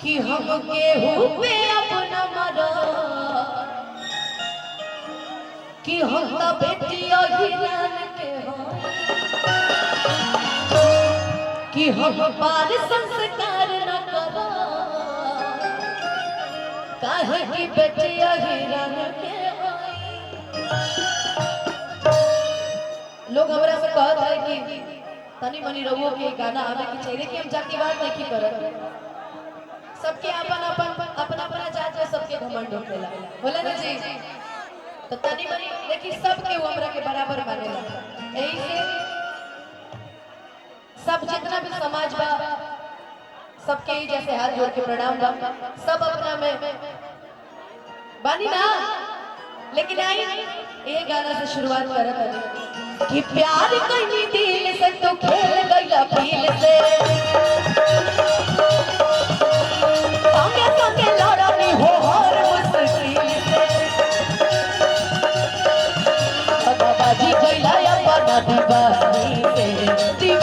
कि हम केहू पे अपना मरा कि हम त बेटिया हिरन के हो कि हम बाल संस्कार न करा काहे कि बेटिया हिरन के लोग हमरा से कहत है कि तनी मनी रहुओ के गाना आवे के चाहिए कि हम जातिवाद नहीं करत। सबके अपन अपन अपना अपना जात में सबके घमंड होखेला बोले ना जी। तो तनी मनी देखी सबके हमरा के बराबर मानेला। यही से सब जितना भी समाज बा सबके ही जैसे हाथ जोड़ के प्रणाम बा। सब अपना में बानी ना, लेकिन आई ये गाना से शुरुआत करत है कि प्यार कहीं दिल से तो खेल गया फील से संगे संगे लड़नी हो हर मुश्किल से बाजी गया अपना दीवानी से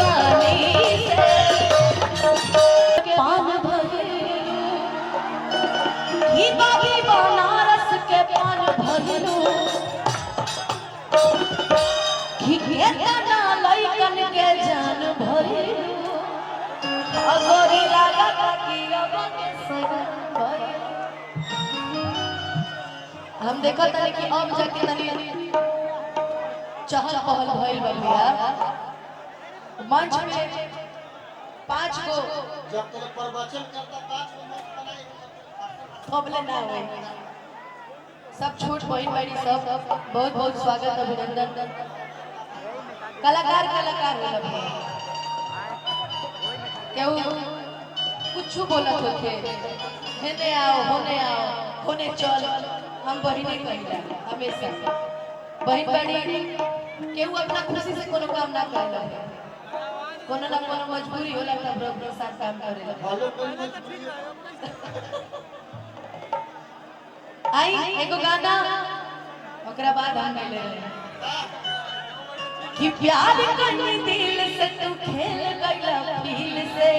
पान भरे ही बाबी बनारस के पान भरलू कितना लइकन के जान भरलू अगोरी रागा की अबके सगन भरलू। हम देखत तनी कि अब जाके तनी चहल पहल भइल बा मंच में 5 गो जब तक प्रवचन करता 5 गो मंच बनाए कबले ना होई। सब छोट बहन बड़ी सब बहुत बहुत स्वागत अभिनंदन। कलाकार कलाकार होला केहू कुछ बोलत होखे हेने आओ होने चल हम बहिनी कहिला हमेशा बहन बड़ी केहू अपना खुशी से कोनो काम ना करेला कोनो ना कोनो मजबूरी होला तब बरोबर साथ काम करेला। भले कोई मजबूरी आई एगो गाना ओकरा बाद हम ले रहे कि प्यार कहीं दिल से तू खेल गया फील से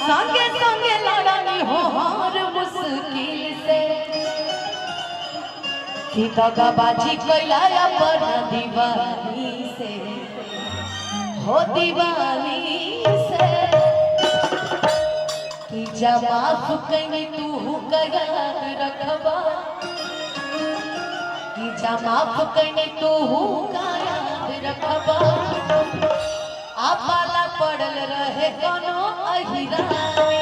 संगे संगे लड़नी हो हर मुश्किल से कि दगाबाजी कैला अपन दीवानी से हो दीवानी से कि जमा फुकनी तू कयाद रखबा कि जमा फुकनी तू कयाद रखबा आपाला पड़ल रहे कोनो अहिरानी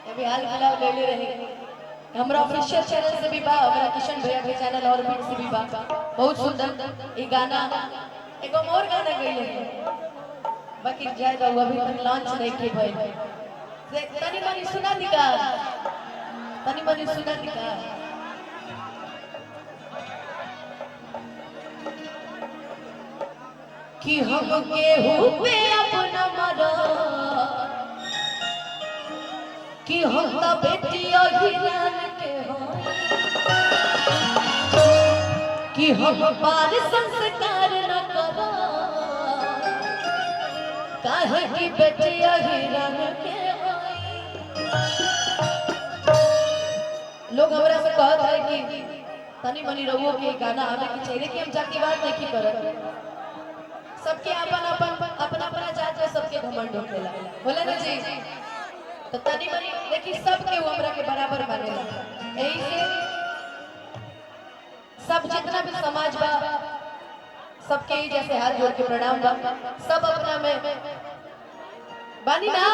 ये भी हाल फिलहाल गईले रहे हमरा ऑफिशियल चैनल से भी बा हमरा किशन भैया के चैनल और भी से भी बा बहुत सुंदर ये गाना एगो और गाना गईले बाकी जाए तो अभी तक लॉन्च नहीं की भाई तनी मनी सुना दिका तनी मनी सुना दिका कि हम केहू पे अपना मरा कि हम त बेटिया हिरन के हो कि हम बाल संस्कार न करा काहे कि बेटिया हिरन के लोग हमरा से कहत है कि तनी मनी रहुओ के गाना आवे के चाहिए कि हम जातिवाद नहीं करत। सबके अपन अपन अपना अपना जात में सबके घमंड होखेला बोले ना जी। तो तनी मनी देखी सबके हमरा के बराबर मानेला। यही से सब जितना भी समाज बा सबके ही जैसे हाथ जोड़ के प्रणाम बा। सब अपना में बानी ना,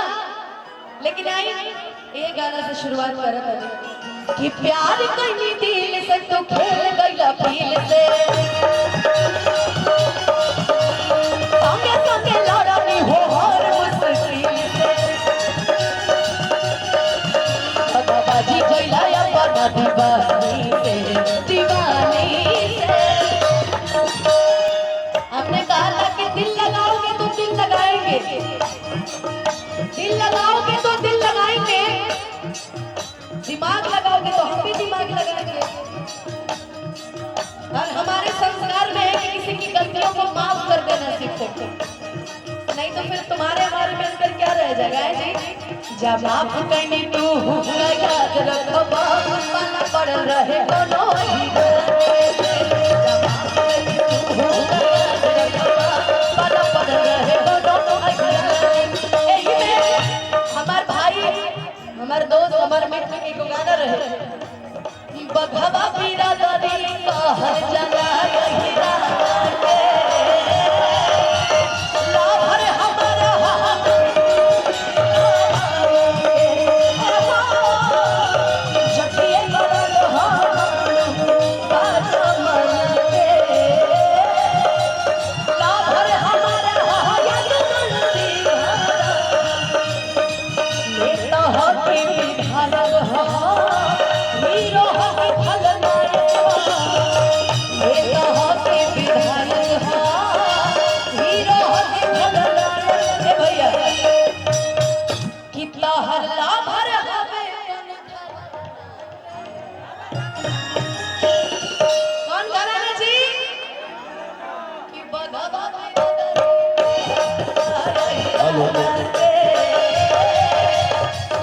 लेकिन आई ये गाना से शुरुआत करत है कि प्यार कहीं दिल से तो खेल गया फील से संगे संगे लड़नी हो हर मुश्किल से बाजी गया अपना दीवानी से हमने कहा था कि दिल लगाओगे तो दिल लगाएंगे, दिल लगाओगे तो दिल लगाएंगे, दिमाग लगाओगे तो हम भी दिमाग लगाएंगे। और हमारे संस्कार में तो फिर तुम्हारे हमारे में अंतर क्या रह जाएगा है जी? जब आप कहीं तू याद रखबा पाला पड़ रहे कोनो हीरो जब आप कहीं तू याद रखबा पाला पड़ रहे कोनो हीरो एही में हमार भाई हमार दोस्त हमार मित्र के एगो गाना रहे बघवा पीरा दरी कहल जला हीरा के लाभर हमारा जठिए करल बात मन के लाभर हमारा यद मनती नेता हो कि विधायक हो हीरो हो कि खलनायक हो नेता हो कि विधायक हो हीरो हो कि खलनायक हे भैया कितना हल्ला भर हवे कौन गाना है जी कि बगवा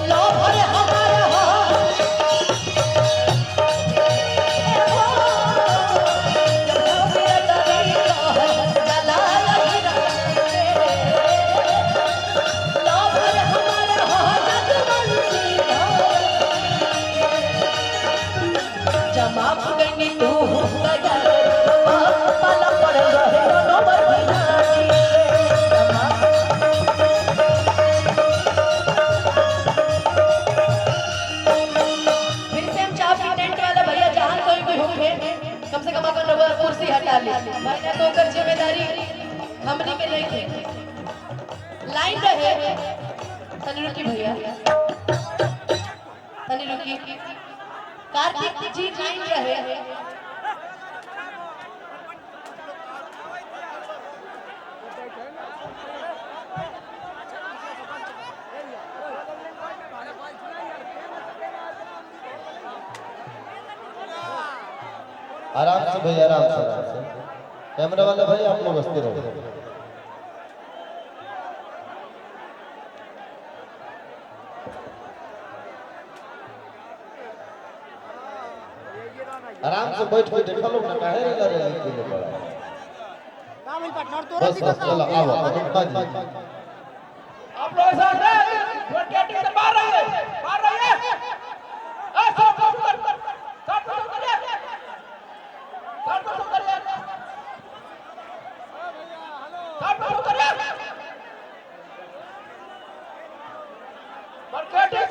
लो भर हमारा जमाप गनी तू पाला पड़ रहे दोनों मर्दानी फिर से हम चाप टेंट वाला भैया जहां कोई भी होंगे कम से कम अपन रबर कुर्सी हटा ले मैंने तो कर जिम्मेदारी हमनी के नहीं थे लाइन रहे तनी रुकी भैया तनी रुकी कार्तिक जी लाइन रहे आराम से भाई आराम से कैमरा वाले भाई आप लोग हंसते रहो आराम से बैठ के देखो लोग ना काहे लड़ रहे हैं बस बस चलो आओ रुका जी आप लोग साथ हैं कैटिंग से मार रहे हैं सब सब कर सब करिए सब करिए सब करिए मार्केटिंग